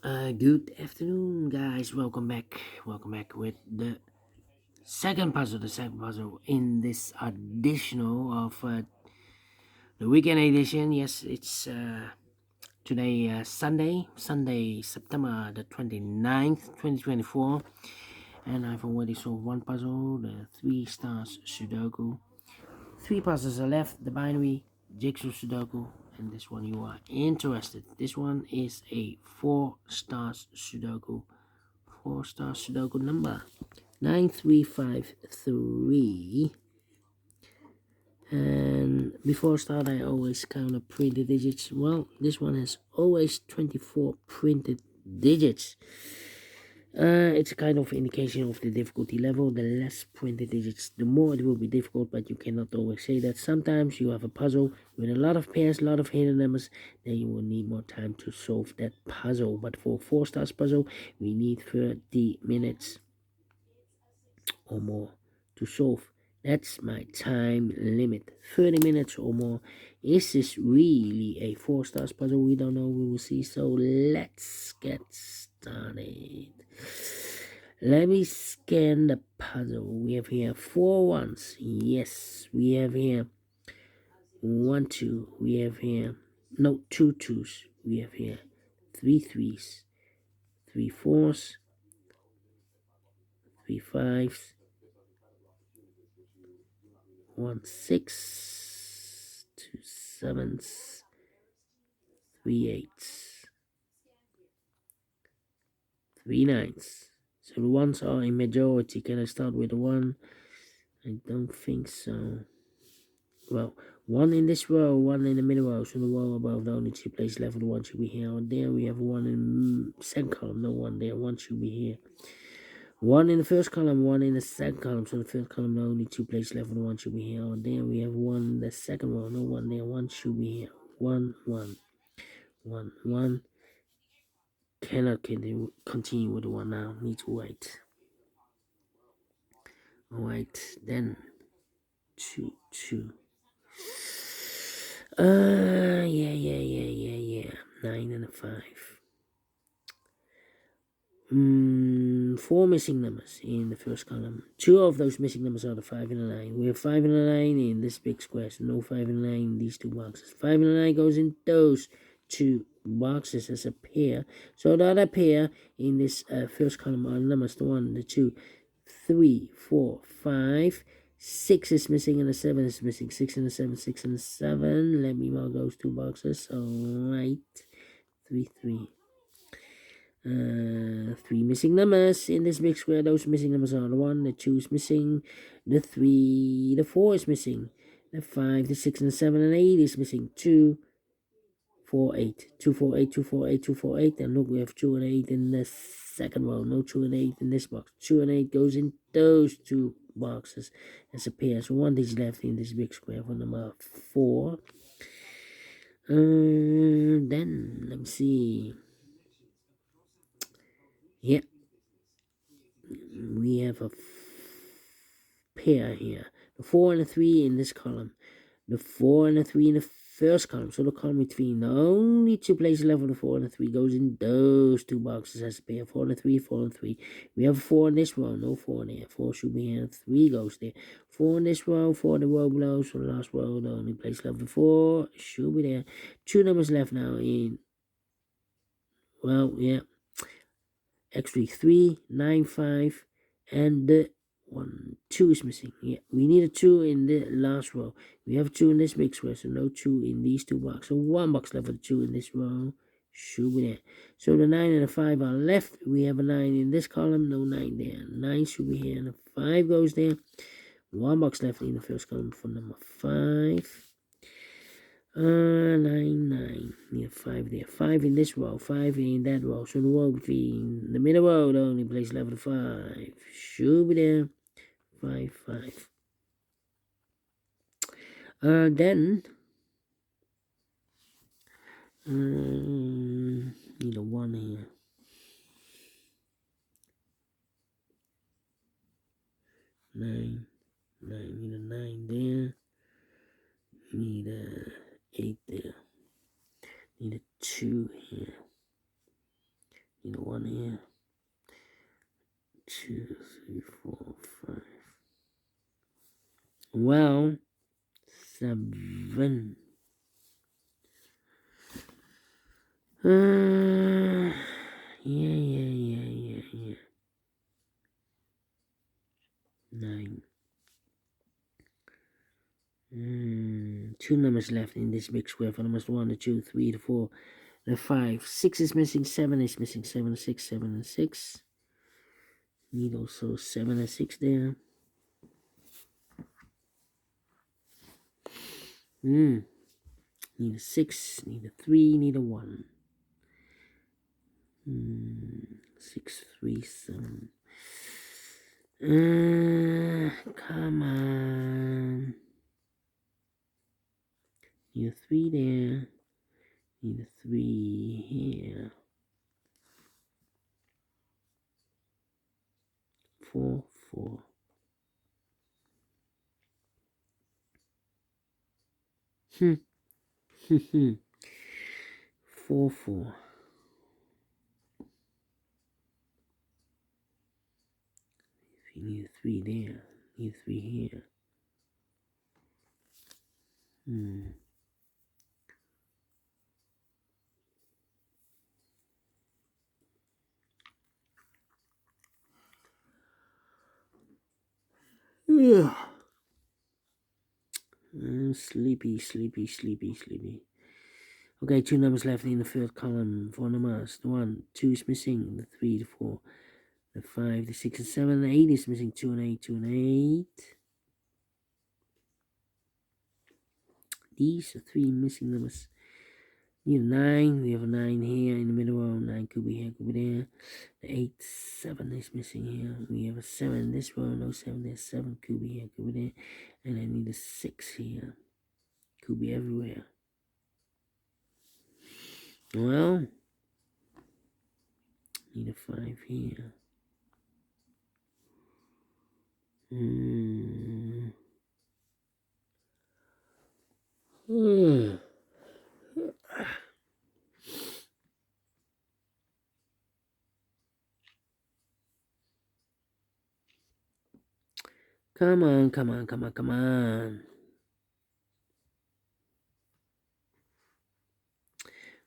Good afternoon, guys. Welcome back. Welcome back with the second puzzle. The second puzzle in this additional of the weekend edition. Yes, it's today Sunday, September the 29th, 2024. And I've already solved one puzzle, the Three Stars Sudoku. Three puzzles are left, the binary, jigsaw Sudoku, and this one you are interested. This one is a Four Stars Sudoku. Four-star Sudoku number 9353. And before I start, I always count up printed digits. Well, this one has always 24 printed digits. It's a kind of indication of the difficulty level. The less printed digits, the more it will be difficult, but you cannot always say that. Sometimes you have a puzzle with a lot of pairs, a lot of hidden numbers, then you will need more time to solve that puzzle. But for 4 stars puzzle, we need 30 minutes or more to solve. That's my time limit. 30 minutes or more. Is this really a 4 stars puzzle? We don't know. We will see. So let's get started. Let me scan the puzzle. We have here 4 1s. Yes, we have here 1 2. We have here 2 2s. We have here 3 3s, 3 4s, 3 5s, 1 6, 2 7s, 3 8s, 3 9s. So the ones are in majority. Can I start with the 1? I don't think so. Well, 1 in this row, 1 in the middle row. So the row above, the only 2 places left, the 1 should be here. And there we have 1 in the second column, no 1 there, 1 should be here. 1 in the first column, 1 in the second column. So the first column, the only 2 places left, the 1 should be here. And there we have 1 in the second row, no 1 there, 1 should be here. 1 1 1 1. Cannot continue with the 1 now. Need to wait. Alright, then 2 2. Yeah. 9 and a 5. 4 missing numbers in the first column. 2 of those missing numbers are the 5 and the 9. We have 5 and the 9 in this big square, so no 5 and the 9 in these 2 boxes. 5 and the 9 goes in those 2 boxes as a pair. So the other pair in this first column are the numbers, the 1, the 2, 3, 4, 5. 6 is missing and the 7 is missing. 6 and the 7, 6 and the 7. Let me mark those 2 boxes. Alright. 3, 3. 3 missing numbers in this big square. Those missing numbers are the 1, the 2 is missing, the 3, the 4 is missing, the 5, the 6, and the 7, and 8 is missing. 2, 4, 8. 2, 4, 8, 2, 4, 8, 2, 4, 8. And look, we have 2 and 8 in the second row. No 2 and 8 in this box. 2 and 8 goes in those 2 boxes as a pair. So 1 digit left in this big square for number 4. Then, let me see. Yeah, we have a pair here. The 4 and the 3 in this column. The 4 and the 3 in the first column. So the column between the only 2 places left for the 4 and the 3 goes in those 2 boxes as a pair. 4 and the 3, 4 and 3. We have a 4 in this row. No 4 there. 4 should be here. 3 goes there. 4 in this row. 4 in the row below. So the last row, the only place left for 4 should be there. 2 numbers left now in. Well, yeah. Actually 3, 9, 5, and the 1, 2 is missing. Yeah, we need a 2 in the last row. We have 2 in this big square, so no 2 in these 2 boxes. So 1 box left for the 2 in this row. Should be there. So the 9 and the 5 are left. We have a 9 in this column, no 9 there. 9 should be here, and the 5 goes there. 1 box left in the first column for number 5. 9. Yeah, 5 there. 5 in this row, 5 in that row. So the row between the middle row, the only place left for 5 should be there. 5, 5. Then need a 1 here. 9. Need a 9 there. Need a 8 there. Need a 2 here. Need a 1 here. 2, 3, 4, 5. Well, 7. Yeah. 9. 2 numbers left in this big square for numbers 1, the 2, 3, the 4, the 5. 6 is missing, 7 is missing, 7, 6, 7, and 6. Need also 7 and 6 there. Need a 6, need a 3, need a 1. 6, 3, 7. Come on. Need a 3 there. Need a 3 here. 4, 4. 4, 4. If you need a 3 there, need a 3 here. Yeah. Sleepy. Okay, 2 numbers left in the third column. 4 numbers. The 1, 2 is missing. The 3, the 4, the 5, the 6, and 7. The 8 is missing. 2 and 8, 2 and 8. These are 3 missing numbers. Need a 9. We have a 9 here in the middle row. 9 could be here, could be there. The 8, 7 is missing here. We have a 7 in this row. No 7 there. 7 could be here, could be there. And I need a 6 here. Could be everywhere. Well, need a 5 here. Come on.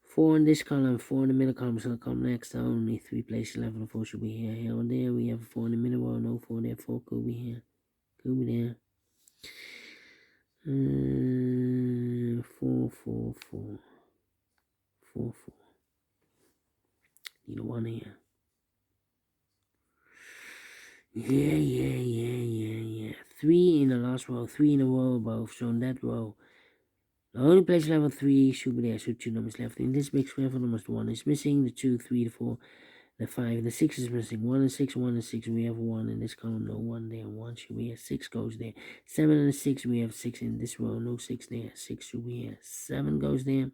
4 in this column, 4 in the middle column, so the column next, only 3 places left, and 4 should be here, here, and there. We have a 4 in the middle row, no 4 there, 4 could be here, could be there. 4, 4, 4. 4, 4. Need a 1 here. Yeah. 3 in the last row, 3 in a row above, so in that row. The only place level 3 should be there, so 2 numbers left. In this big square for numbers, the 1 is missing, the 2, 3, the 4, the 5, the 6 is missing. 1 and 6, 1 and 6, we have 1 in this column, no 1 there. 1 should be here, 6 goes there. 7 and 6, we have 6 in this row, no 6 there. 6 should be here, 7 goes there.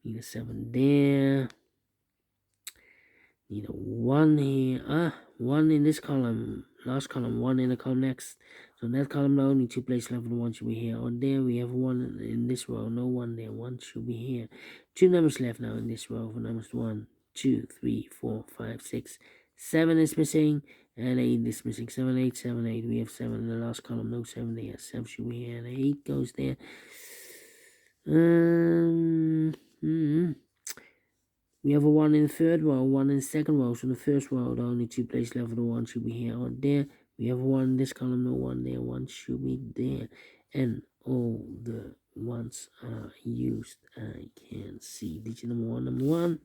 Need a 7 there. Need a 1 here. 1 in this column. Last column, 1 in the column next. So in that column, no, only 2 places left, and 1 should be here. On there, we have 1 in this row. No 1 there. 1 should be here. 2 numbers left now in this row for numbers 1, 2, 3, 4, 5, 6. 7 is missing. And 8 is missing. 7, 8, 7, 8. We have 7 in the last column. No 7 there. 7 should be here. And 8 goes there. We have a 1 in the third row, 1 in the second row. So in the first row, the only 2 places left for the 1 should be here or there. We have 1 in this column, no 1 there. 1 should be there. And all the 1s are used. I can see digit number 1,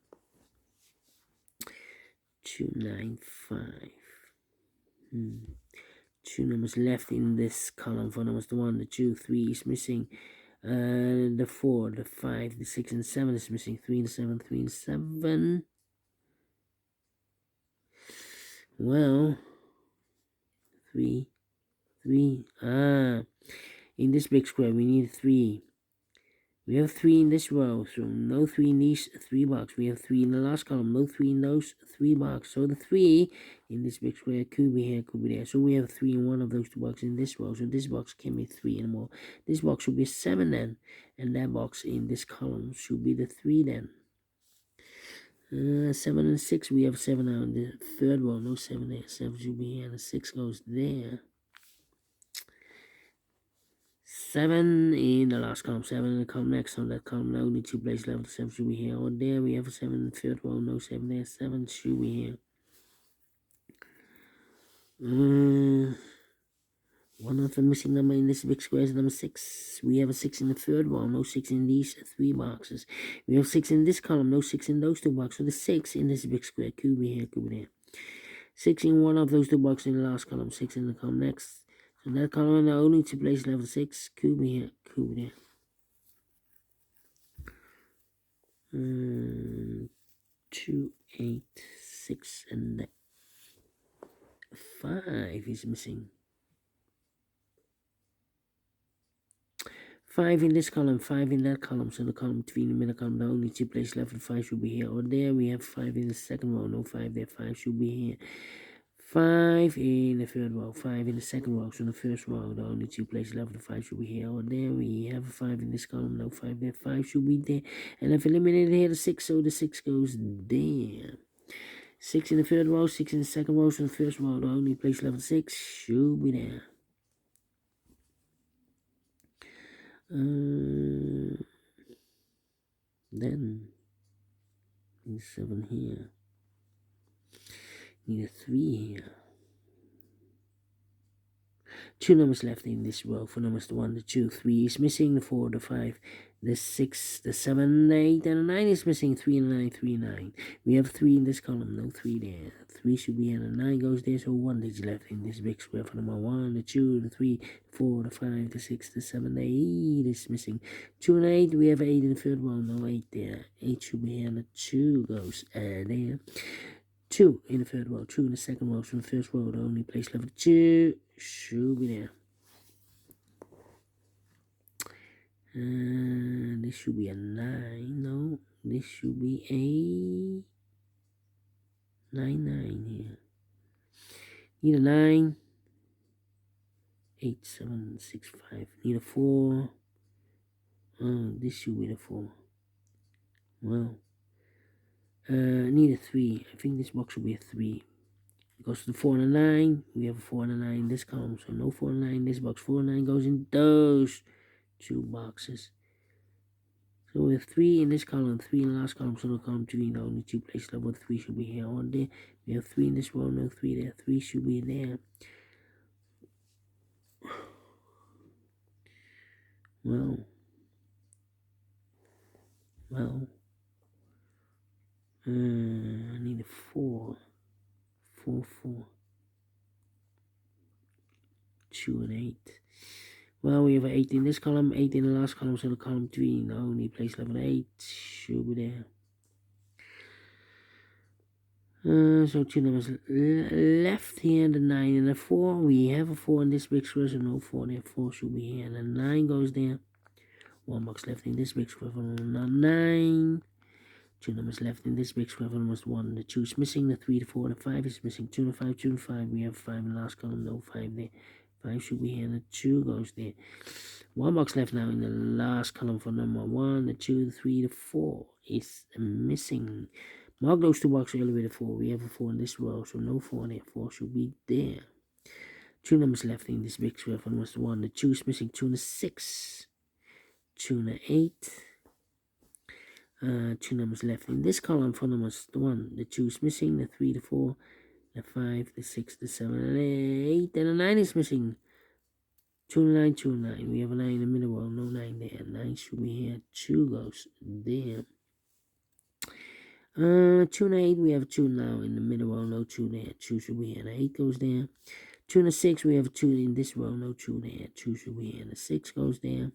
295. 2 numbers left in this column for numbers 1, the 2, 3 is missing. The 4, the 5, the 6, and 7 is missing. 3 and 7, 3 and 7. Well, 3. In this big square, we need 3. We have 3 in this row, so no 3 in these 3 boxes. We have 3 in the last column, no 3 in those 3 boxes. So the 3 in this big square could be here, could be there. So we have 3 in one of those 2 boxes in this row. So this box can be 3 anymore. This box should be 7 then. And that box in this column should be the 3 then. 7 and 6, we have 7 now in the third row, no 7 there, 7 should be here, and the 6 goes there. 7 in the last column, 7 in the column next, on that column, no, only 2 places left, 7 should be here, or there, we have a 7 in the third row, no 7 there, 7 should be here. One of the missing number in this big square is number 6. We have a 6 in the third row, no 6 in these 3 boxes. We have 6 in this column, no 6 in those 2 boxes. So the 6 in this big square, could be here, could be there. 6 in one of those 2 boxes in the last column, 6 in the column next. So that column, the only 2 places left, 6, could be here, could be there. 2, 8, 6, and 5 is missing. 5 in this column, 5 in that column, so the column between the middle column, the only 2 places left, 5 should be here or there. We have 5 in the second row, no 5 there, 5 should be here. 5 in the third row, 5 in the second row, so the first row, the only 2 places left, 5 should be here or there. We have a 5 in this column, no 5 there, 5 should be there. And I've eliminated here the 6, so the 6 goes there. 6 in the third row, 6 in the second row, so the first row, the only place left, 6 should be there. Then need 7 here, need a 3 here. 2 numbers left in this row. For numbers the 1, the 2, 3 is missing, the 4, the 5, the 6, the 7, the 8, and the 9 is missing. 3 and 9, 3 and 9. We have 3 in this column, no 3 there. 3 should be here, and the 9 goes there, so 1 digit left in this big square. For number 1, the 2, the 3, the 4, the 5, the 6, the 7, the 8 is missing. 2 and 8, we have 8 in the third row, no 8 there. 8 should be here, and the 2 goes there. 2 in the third row, 2 in the second row, so the first row, the only place left, 2 should be there. This should be a 9, no, this should be a 9, 9 here. Need a 9, 8, 7, 6, 5, need a 4, this should be the 4, well, need a 3, I think this box should be a 3, because the 4 and a 9, we have a 4 and a 9 in this column, so no 4 and 9 in this box, 4 and 9 goes in those 2 boxes. So we have 3 in this column, 3 in the last column, so the column 3, the only 2 places left, 3 should be here or there. We have 3 in this row, no 3 there, 3 should be there. Well, I need a 4, 4, 4, 2 and 8. Well, we have an 8 in this column, 8 in the last column, so the column 3, the only place left, 8 should be there. So 2 numbers left here, the 9 and the 4. We have a 4 in this big square, so no 4 there. 4 should be here, and the 9 goes there. 1 box left in this big square for number 9. 2 numbers left in this big square for number 1. The 2 is missing, the 3, the 4, the 5 is missing. 2 and 5, 2 and 5. We have 5 in the last column, no 5 there. 5 should be here, and the 2 goes there. 1 box left now in the last column for number 1. The 2, the 3, the 4 is missing. Mark those 2 boxes elevated 4. We have a 4 in this row, so no 4 there. 4 should be there. 2 numbers left in this big square for number 1. The 2 is missing. 2 and a 6. 2 and a 8. 2 numbers left in this column for number 1. The 2 is missing. The 3, the 4, the 5, the 6, the 7, and the 8. And the 9 is missing. 2 and 9, 2 and 9. We have a 9 in the middle row, no 9 there. 9 should be here. 2 goes there. 2 and 8, we have 2 now in the middle row, no 2 there. 2 should be here, and 8 goes there. 2 and a 6, we have 2 in this row, no 2 there. 2 should be here, and the 6 goes there.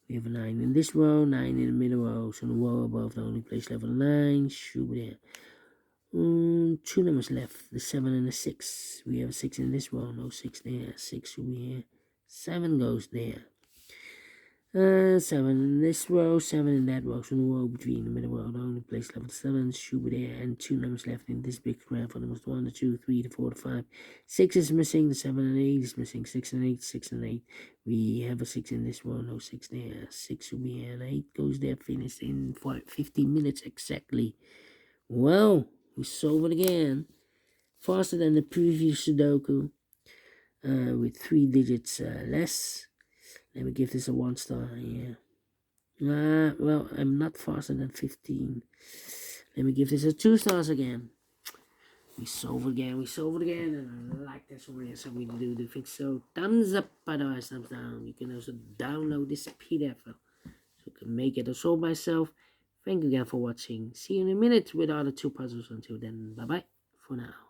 We have a 9 in this row, 9 in the middle row, so the row above the only place level 9 should be there. 2 numbers left, the 7 and the 6. We have a 6 in this row, no 6 there. 6 should be here. 7 goes there. 7 in this row, 7 in that row. So the row between the middle row, the only place level 7 should be there, and 2 numbers left in this big square for numbers 1, the 2, 3, the 4, the 5. 6 is missing, the 7 and 8 is missing, 6 and 8, 6 and 8. We have a 6 in this row, no 6 there. 6 will be here, and 8 goes there, finished in 15 minutes exactly. Well, we solve it again. Faster than the previous Sudoku, with 3 digits less. Let me give this a 1 star. Yeah. Well, I'm not faster than 15. Let me give this a 2 stars again. We solve it again, and I like this one, so we do the fix. So thumbs up, otherwise thumbs down. You can also download this PDF file, so you can make it or solve myself. Thank you again for watching. See you in a minute with the other 2 puzzles. Until then, bye bye for now.